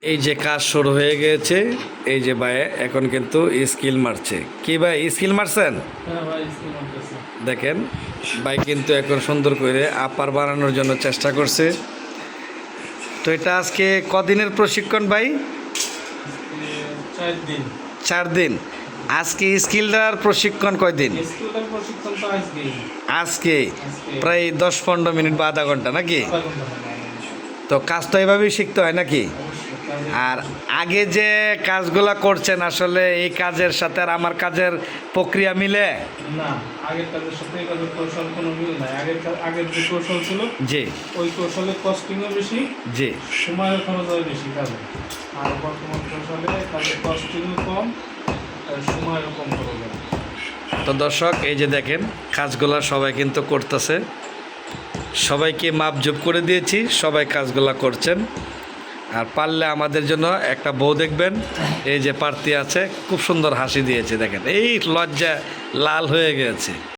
এই যে কাজ শুরু হয়ে গিয়েছে, এই যে ভাই এখন কিন্তু স্কিল মারছে। কি ভাই স্কিল মারছেন? হ্যাঁ ভাই, স্কিল মারতেছে। দেখেন ভাই কিন্তু এখন সুন্দর করে আপার বানানোর জন্য চেষ্টা করছে। তো এটা আজকে কদিনের প্রশিক্ষণ ভাই? 4 দিন। 4 দিন। আজকে স্কিলটার প্রশিক্ষণ কয়দিন? স্কিলটার প্রশিক্ষণ তো আজকেই। আজকে প্রায় 10-15 মিনিট বা আধা ঘন্টা নাকি? আধা ঘন্টা হবে। তো কাজ তো এভাবেই শিখতে হয় নাকি? অবশ্যই কাজে। আর আগে যে কাজগুলা করছেন আসলে এই কাজের সাথে আর আমার কাজের প্রক্রিয়া মিলে? না, আগের কাজের সাথে এই কাজের কৌশল কোনো মিল নাই। আগের যে কৌশল ছিল, জি ওই কৌশলে কস্টিংও বেশি, জি। সময়ের খরচও বেশি কাজে। আর বর্তমান কৌশলে কাজের কস্টিংও কম, আর সময়ও কম খরচ হয়। তো দর্শক এই যে দেখেন কাজগুলা সবাই কিন্তু করতেছে, সবাইকে মাপজোপ করে দিয়েছি, সবাই কাজগুলা করছেন। আর পারলে আমাদের জন্য একটা বউ দেখবেন, এই যে প্রার্থী আছে খুব সুন্দর হাসি দিয়েছে, দেখেন এই লজ্জা লাল হয়ে গেছে।